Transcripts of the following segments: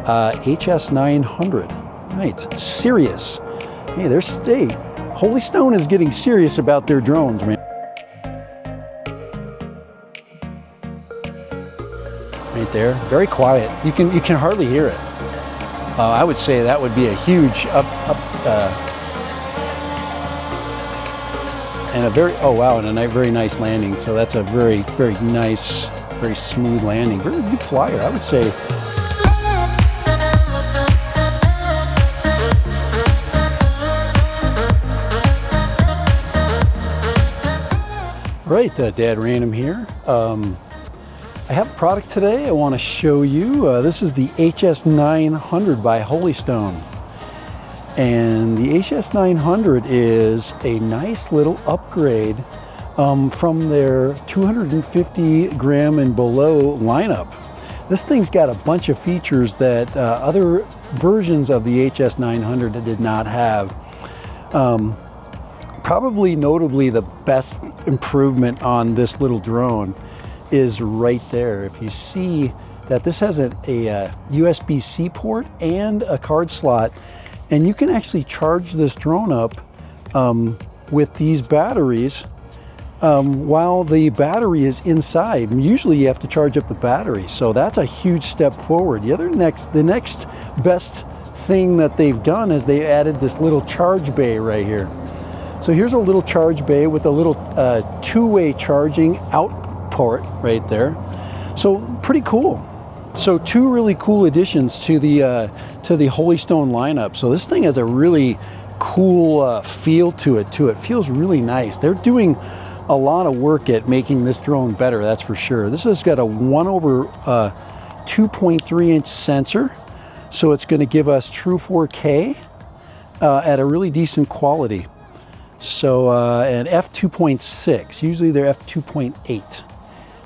HS900. Right, Sirius. Hey, Holy Stone is getting serious about their drones, man. Right there, very quiet. You can hardly hear it. I would say that would be a huge and a very very nice landing. So that's a very nice, very smooth landing. Very good flyer, I would say. All right, Dad Random here. I have a product today I want to show you. This is the HS900 by Holy Stone. And the HS900 is a nice little upgrade from their 250 gram and below lineup. This thing's got a bunch of features that other versions of the HS900 did not have. Probably notably the best improvement on this little drone is right there. If you see that this has a USB-C port and a card slot, and you can actually charge this drone up with these batteries while the battery is inside. And usually you have to charge up the battery, so that's a huge step forward. The next best thing that they've done is they added this little charge bay right here. So here's a little charge bay with a little two-way charging out port right there. So pretty cool. So two really cool additions to the Holy Stone lineup. So this thing has a really cool feel to it too. It feels really nice. They're doing a lot of work at making this drone better, that's for sure. This has got a 1/2.3 inch sensor, so it's going to give us true 4K at a really decent quality. So and f2.6, usually they're f2.8.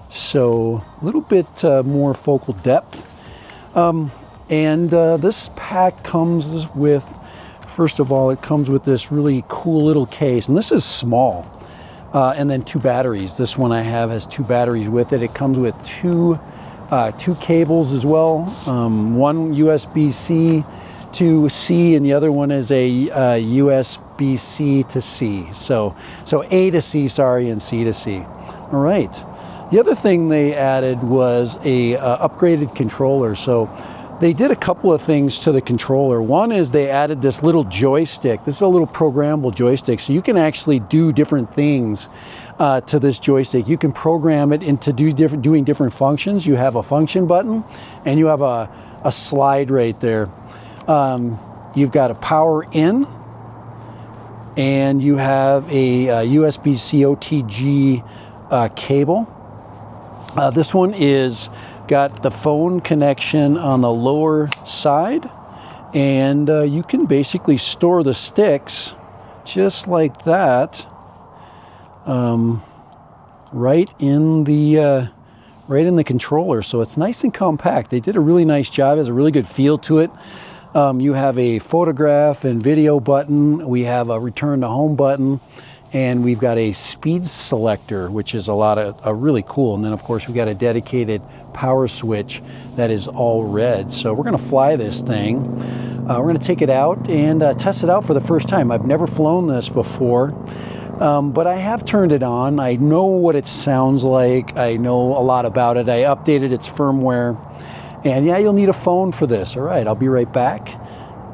So a little bit more focal depth. This pack comes with, first of all, it comes with this really cool little case, and this is small. And then two batteries. This one I have has two batteries with it. It comes with two cables as well. One USB-C to C, and the other one is a USB-C to C. So A to C, sorry, and C to C. All right. The other thing they added was a upgraded controller. So they did a couple of things to the controller. One is they added this little joystick. This is a little programmable joystick, so you can actually do different things to this joystick. You can program it into doing different functions. You have a function button, and you have a slide right there. You've got a power in, and you have a USB-C OTG cable. This one is got the phone connection on the lower side, and you can basically store the sticks just like that, right in the controller. So it's nice and compact. They did a really nice job. It has a really good feel to it. You have a photograph and video button. We have a return to home button. And we've got a speed selector, which is a really cool. And then of course we've got a dedicated power switch that is all red. So we're gonna fly this thing. We're gonna take it out and test it out for the first time. I've never flown this before, but I have turned it on. I know what it sounds like. I know a lot about it. I updated its firmware. And yeah, you'll need a phone for this. All right, I'll be right back.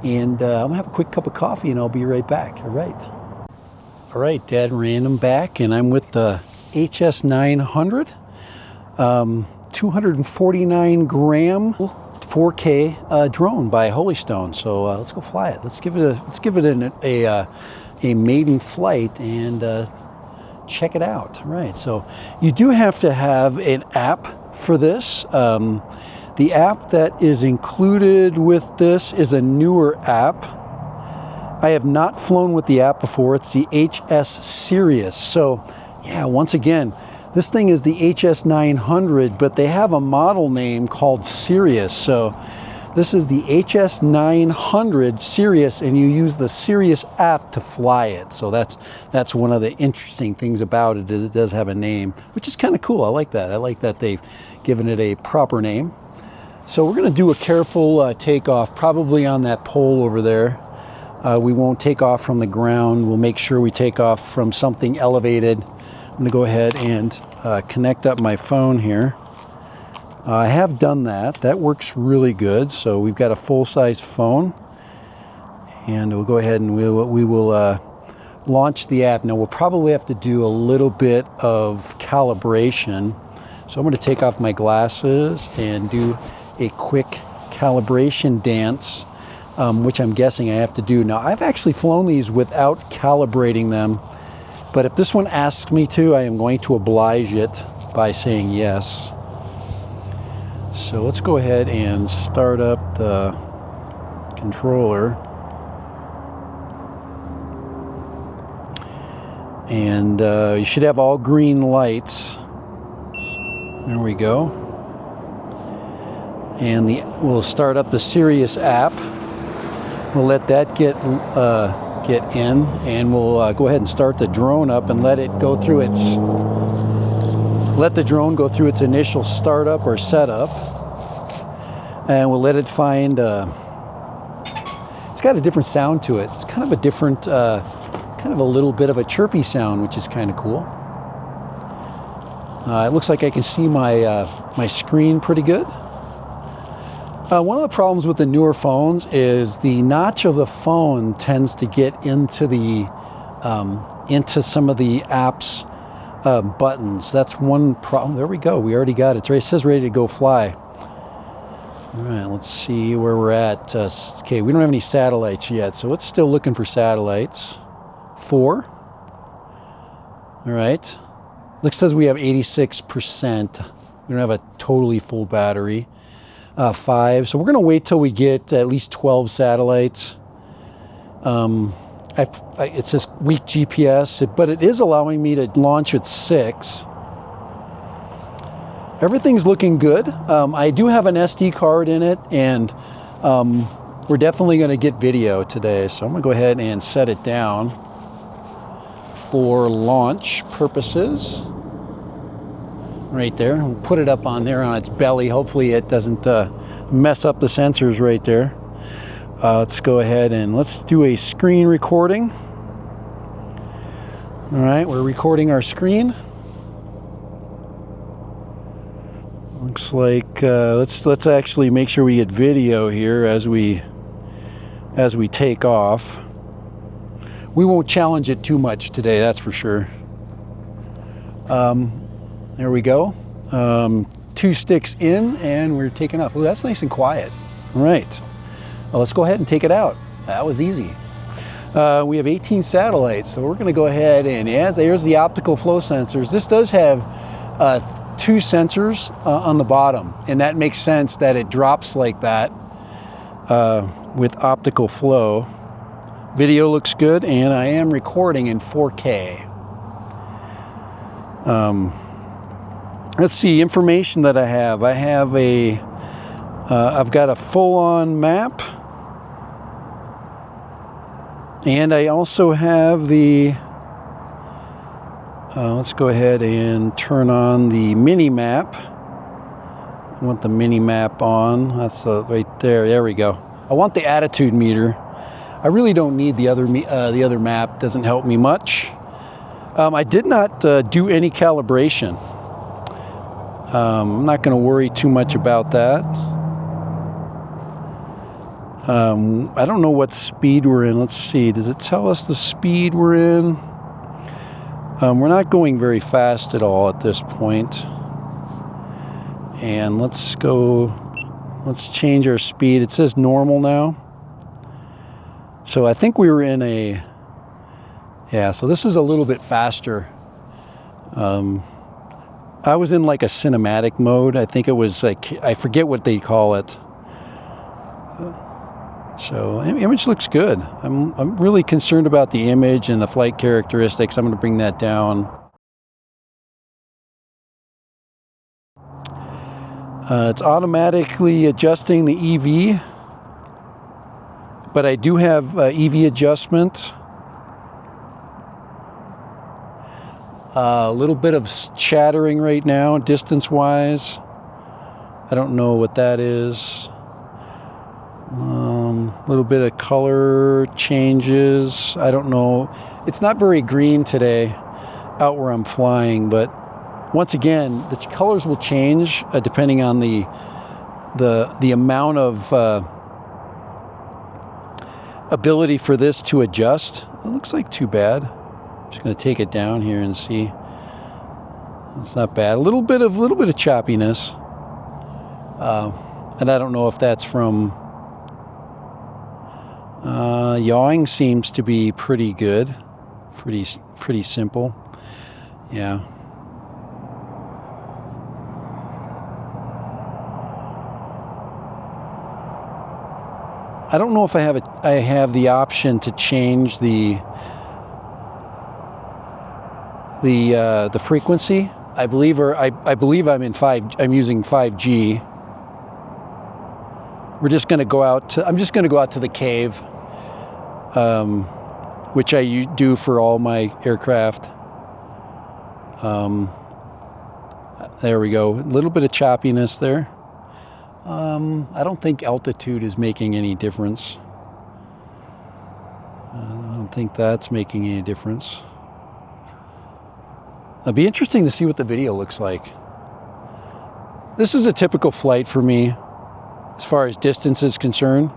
And I'm gonna have a quick cup of coffee and I'll be right back. All right. All right, Dad Random back, and I'm with the HS900, 249 gram 4K drone by Holy Stone. So let's go fly it. Let's give it a maiden flight and check it out. All right, so you do have to have an app for this. The app that is included with this is a newer app. I have not flown with the app before. It's the HS Sirius. So yeah, once again, this thing is the HS900, but they have a model name called Sirius. So this is the HS900 Sirius, and you use the Sirius app to fly it. So that's one of the interesting things about it, is it does have a name, which is kind of cool. I like that. I like that they've given it a proper name. So we're going to do a careful takeoff, probably on that pole over there. We won't take off from the ground. We'll make sure we take off from something elevated. I'm going to go ahead and connect up my phone here. I have done that. That works really good. So we've got a full-size phone, and we'll go ahead and we will launch the app. Now we'll probably have to do a little bit of calibration. So I'm going to take off my glasses and do a quick calibration dance, which I'm guessing I have to do. Now I've actually flown these without calibrating them, but if this one asks me to, I am going to oblige it by saying yes. So let's go ahead and start up the controller. And you should have all green lights. There we go. And we'll start up the Sirius app. We'll let that get in, and we'll go ahead and start the drone up and let the drone go through its initial startup or setup, and we'll let it find. It's got a different sound to it. It's kind of a different, kind of a little bit of a chirpy sound, which is kind of cool. It looks like I can see my screen pretty good. One of the problems with the newer phones is the notch of the phone tends to get into some of the apps buttons. That's one problem. There we go. We already got it. It says ready to go fly. All right, let's see where we're at. Okay, we don't have any satellites yet, so it's still looking for satellites. 4. All right. Looks says we have 86%. We don't have a totally full battery. 5. So we're going to wait till we get at least 12 satellites. It says weak GPS, but it is allowing me to launch with 6. Everything's looking good. I do have an SD card in it, and we're definitely going to get video today. So I'm going to go ahead and set it down for launch purposes. Right there. We'll put it up on there on its belly. Hopefully it doesn't mess up the sensors right there. Let's go ahead and let's do a screen recording. All right, we're recording our screen. Looks like let's actually make sure we get video here as we take off. We won't challenge it too much today, that's for sure. There we go. 2 sticks in, and we're taking off. Oh, that's nice and quiet. All right. Well, let's go ahead and take it out. That was easy. We have 18 satellites, so we're going to go ahead and, yeah, there's the optical flow sensors. This does have 2 sensors on the bottom, and that makes sense that it drops like that with optical flow. Video looks good, and I am recording in 4K. Let's see, information that I have. I have I've got a full-on map, and I also have the, let's go ahead and turn on the mini map. I want the mini map on. That's right there. There we go. I want the attitude meter. I really don't need the other map. Doesn't help me much. I did not do any calibration. I'm not going to worry too much about that. I don't know what speed we're in. Let's see. Does it tell us the speed we're in? We're not going very fast at all at this point. And let's change our speed. It says normal now. So I think we were in so this is a little bit faster. I was in like a cinematic mode. I think it was like, I forget what they call it. So image looks good. I'm really concerned about the image and the flight characteristics. I'm going to bring that down. It's automatically adjusting the EV, but I do have EV adjustment. A little bit of chattering right now, distance-wise. I don't know what that is. A little bit of color changes. I don't know. It's not very green today out where I'm flying, but once again, the colors will change depending on the amount of ability for this to adjust. It looks like too bad. I'm just going to take it down here and see. It's not bad. A little bit of choppiness, and I don't know if that's from yawing. Seems to be pretty good, pretty simple. Yeah. I don't know if I have the option to change the frequency. I believe I'm in 5. I'm using 5G. We're just going to go out. I'm just going to go out to the cave, which I do for all my aircraft. There we go. A little bit of choppiness there. I don't think altitude is making any difference. I don't think that's making any difference. It'll be interesting to see what the video looks like. This is a typical flight for me as far as distance is concerned.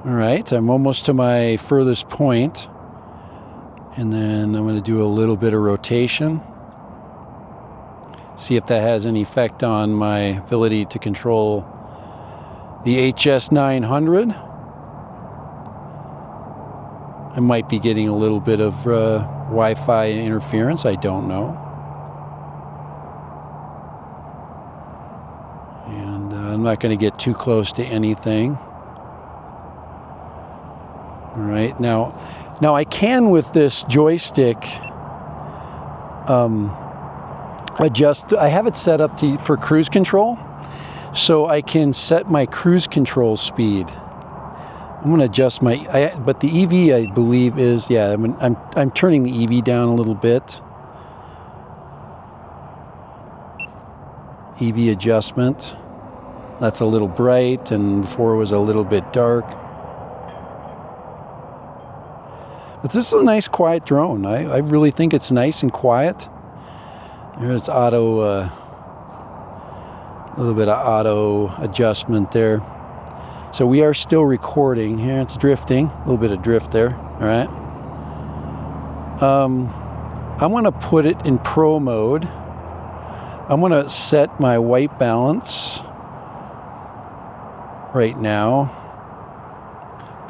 All right, I'm almost to my furthest point, and then I'm going to do a little bit of rotation. See if that has any effect on my ability to control the HS900. I might be getting a little bit of Wi-Fi interference. I don't know. And I'm not going to get too close to anything. All right, now I can, with this joystick, adjust. I have it set up for cruise control, so I can set my cruise control speed. I'm going to adjust but the EV, I believe, is, yeah, I'm turning the EV down a little bit. EV adjustment. That's a little bright, and before it was a little bit dark. But this is a nice, quiet drone. I really think it's nice and quiet. There's auto, a little bit of auto adjustment there. So we are still recording here. It's drifting, a little bit of drift there. All right. I'm going to put it in pro mode. I'm going to set my white balance right now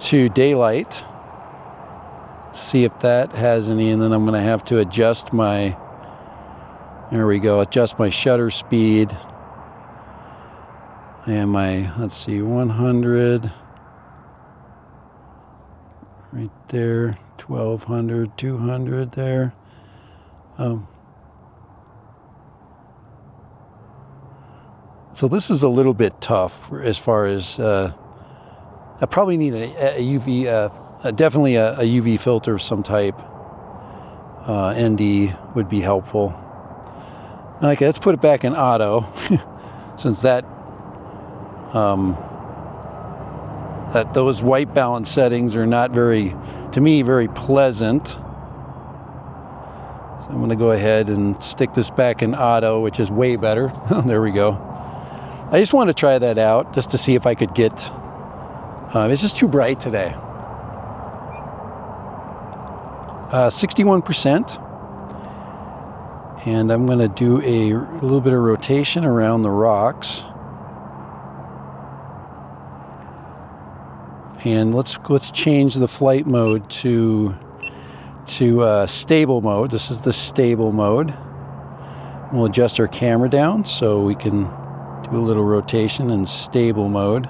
to daylight. See if that has any, and then I'm going to have to adjust my, there we go, adjust my shutter speed and my, let's see, 100 right there, 1200, 200 there. So this is a little bit tough as far as I probably need a UV, definitely a UV filter of some type. ND would be helpful. Okay, let's put it back in auto, since that those white balance settings are not very, to me, very pleasant. So I'm going to go ahead and stick this back in auto, which is way better. There we go. I just want to try that out just to see if I could get. It's just too bright today. 61%. And I'm going to do a little bit of rotation around the rocks. And let's change the flight mode to stable mode. This is the stable mode. We'll adjust our camera down so we can do a little rotation in stable mode.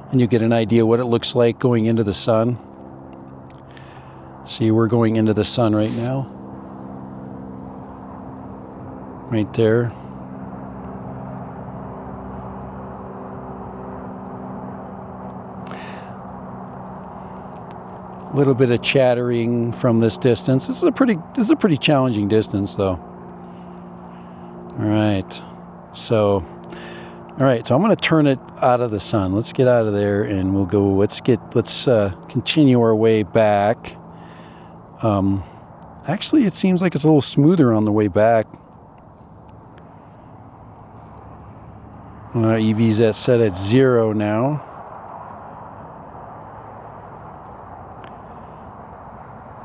And you get an idea what it looks like going into the sun. See, we're going into the sun right now. Right there. little bit of chattering from this distance. This is a pretty challenging distance though. All right, so I'm going to turn it out of the sun. Let's get out of there, and we'll go. Let's continue our way back. Actually, it seems like it's a little smoother on the way back. EV's set at 0 now.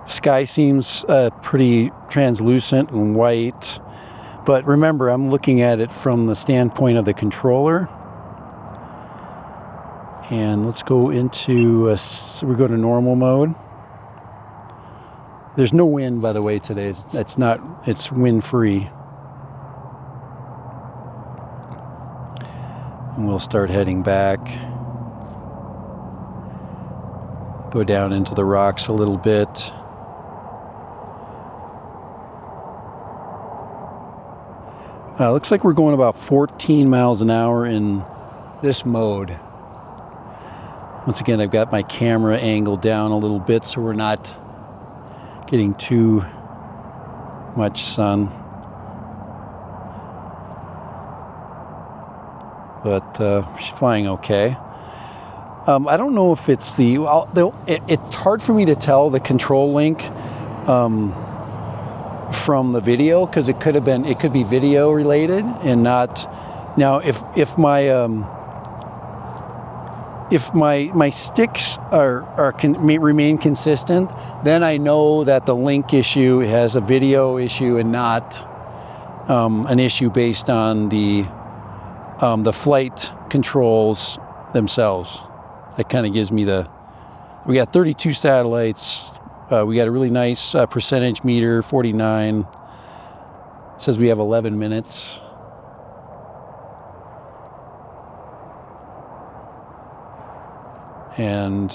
Sky seems pretty translucent and white. But remember, I'm looking at it from the standpoint of the controller. And let's go into, we go to normal mode. There's no wind, by the way, today. It's wind free. And we'll start heading back. Go down into the rocks a little bit. Looks like we're going about 14 miles an hour in this mode. Once again, I've got my camera angled down a little bit so we're not getting too much sun. But she's flying okay. I don't know if it's it's hard for me to tell the control link from the video, because it could be video related and not. Now if my sticks remain consistent, then I know that the link issue has a video issue and not an issue based on the flight controls themselves. That kind of gives me we got 32 satellites. We got a really nice percentage meter, 49. It says we have 11 minutes. And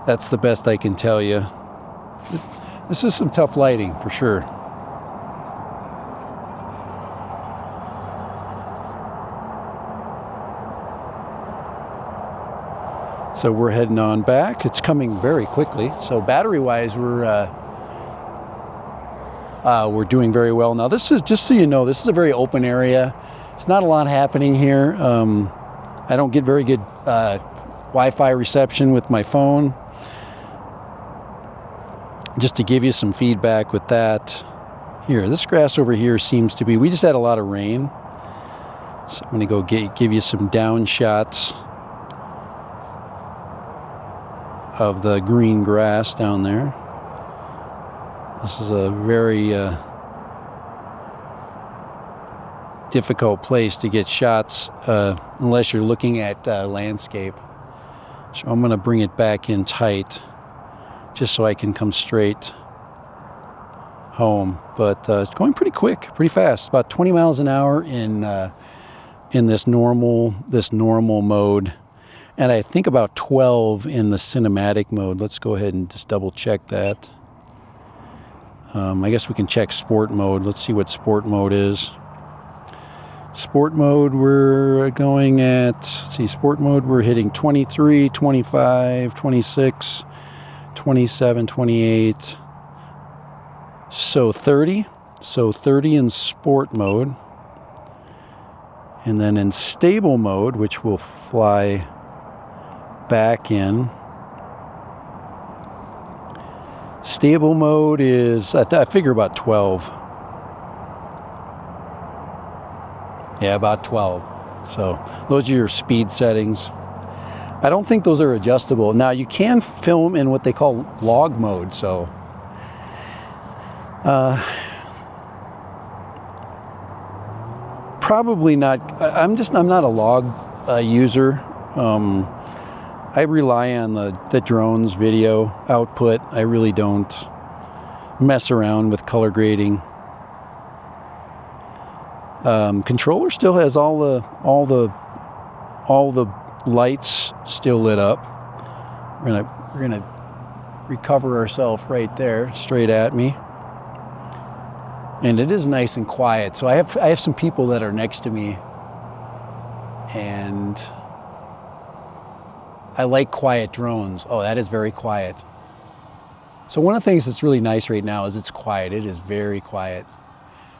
that's the best I can tell you. This is some tough lighting for sure. So we're heading on back. It's coming very quickly. So battery-wise, we're doing very well. Now this is, just so you know, this is a very open area. There's not a lot happening here. I don't get very good Wi-Fi reception with my phone. Just to give you some feedback with that. Here, this grass over here seems to be, we just had a lot of rain. So I'm gonna go give you some down shots of the green grass down there. This is a very difficult place to get shots unless you're looking at landscape. So I'm gonna bring it back in tight just so I can come straight home. But it's going pretty quick, pretty fast, about 20 miles an hour in this normal mode. And I think about 12 in the cinematic mode. Let's go ahead and just double check that. I guess we can check sport mode. Let's see what sport mode is. Sport mode, we're going at, let's see, sport mode, we're hitting 23, 25, 26, 27, 28. So 30. So 30 in sport mode. And then in stable mode, which will fly back in. Stable mode is, I figure about 12. Yeah, about 12. So those are your speed settings. I don't think those are adjustable. Now you can film in what they call log mode, so probably not. I'm not a log user. I rely on the drone's video output. I really don't mess around with color grading. Controller still has all the lights still lit up. We're gonna recover ourselves right there, straight at me. And it is nice and quiet. So I have some people that are next to me, and I like quiet drones. Oh, that is very quiet. So one of the things that's really nice right now is it's quiet. It is very quiet.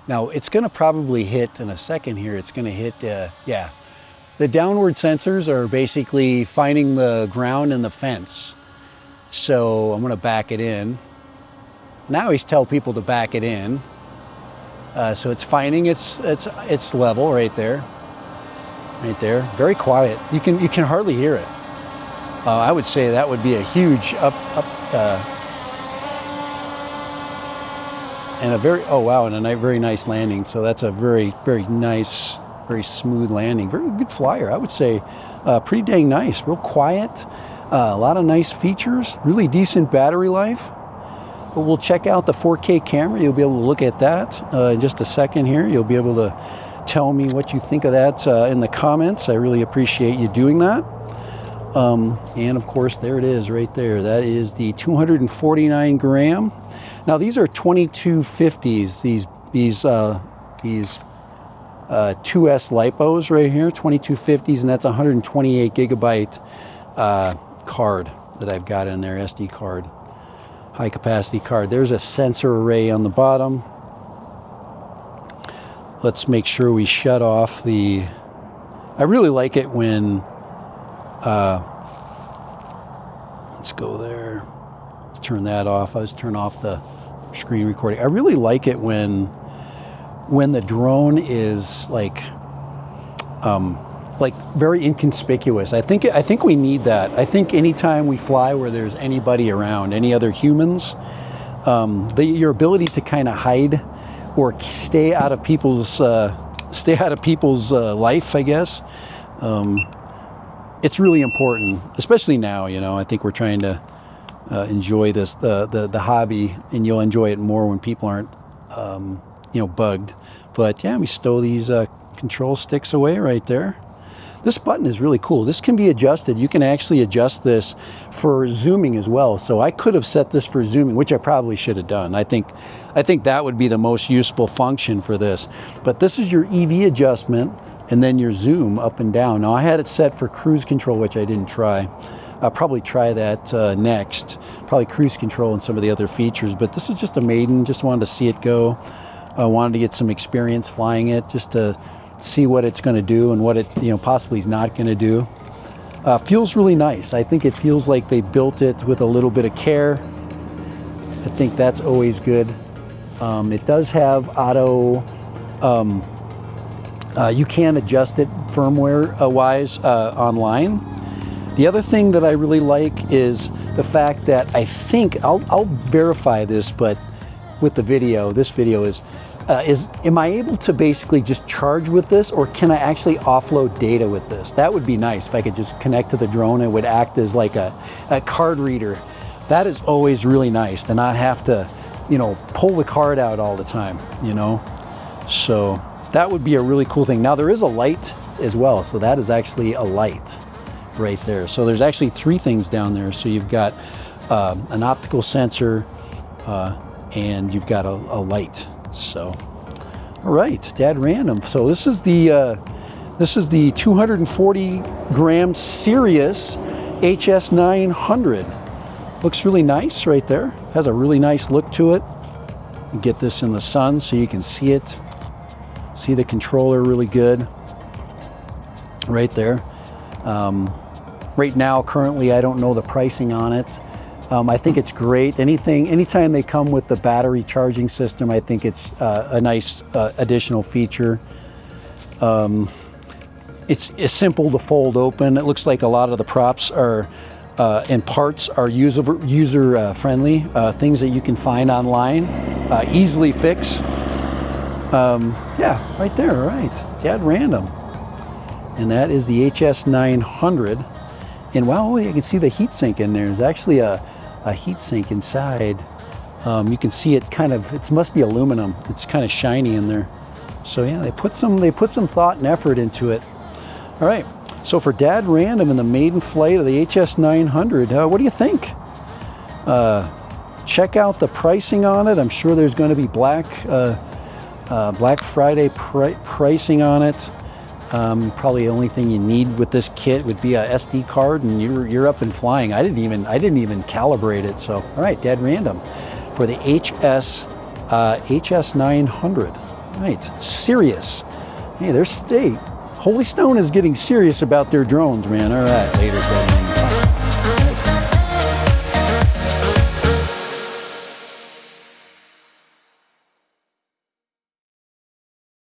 Now it's going to probably hit in a second here. It's going to hit, yeah. The downward sensors are basically finding the ground and the fence. So I'm going to back it in. Now he's telling people to back it in. So it's finding its level right there. Right there. Very quiet. You can hardly hear it. I would say that would be a huge and a very, oh wow, and a very nice landing. So that's a very, very nice, very smooth landing. Very good flyer, I would say. Pretty dang nice, real quiet. A lot of nice features, really decent battery life. But we'll check out the 4K camera. You'll be able to look at that in just a second here. You'll be able to tell me what you think of that in the comments. I really appreciate you doing that. And of course, there it is right there. That is the 249 gram. Now these are 2250s. These 2S lipos right here, 2250s, and that's 128 gigabyte card that I've got in there, SD card, high capacity card. There's a sensor array on the bottom. Let's make sure we shut off the, I really like it when, let's go there. Let's turn that off. Let's turn off the screen recording. I really like it when the drone is like very inconspicuous. I think we need that. I think anytime we fly where there's anybody around, any other humans, your ability to kind of hide or stay out of people's life, I guess. It's really important, especially now. You know, I think we're trying to enjoy this the hobby, and you'll enjoy it more when people aren't bugged. But yeah, we stow these control sticks away right there. This button is really cool. This can be adjusted. You can actually adjust this for zooming as well. So I could have set this for zooming, which I probably should have done. I think that would be the most useful function for this. But this is your EV adjustment, and then your zoom up and down. Now I had it set for cruise control, which I didn't try. I'll probably try that next. Probably cruise control and some of the other features. But this is just a maiden. Just wanted to see it go. I wanted to get some experience flying it, just to see what it's going to do and what it possibly is not going to do. Feels really nice. I think it feels like they built it with a little bit of care. I think that's always good. It does have auto. You can adjust it firmware wise online. The other thing that I really like is the fact that I think I'll verify this, but with the video, this video is am I able to basically just charge with this, or can I actually offload data with this? That would be nice if I could just connect to the drone. It would act as like a card reader. That is always really nice to not have to, pull the card out all the time, So that would be a really cool thing. Now there is a light as well. So that is actually a light right there. So there's actually three things down there. So you've got an optical sensor and you've got a light. So, all right, Dad Random. So this is the 240 gram Sirius HS900. Looks really nice right there. Has a really nice look to it. You get this in the sun so you can see it. See the controller really good. Right there. Right now, currently, I don't know the pricing on it. I think it's great. Anytime they come with the battery charging system, I think it's a nice additional feature. It's simple to fold open. It looks like a lot of the props are and parts are user friendly. Things that you can find online, easily fix. Yeah, right there. Right, Dad Random, and that is the HS900. And wow, you can see the heat sink in there. There's actually a heat sink inside. You can see it it must be aluminum. It's kind of shiny in there. So yeah, they put some thought and effort into it. All right, so for Dad Random in the maiden flight of the HS900, what do you think? Check out the pricing on it. I'm sure there's going to be black Black Friday pricing on it. Probably the only thing you need with this kit would be a SD card, and you're up and flying. I didn't even calibrate it. So all right, dead random for the HS900. Right, Sirius. Hey, Holy Stone is getting serious about their drones, man. All right, later, buddy.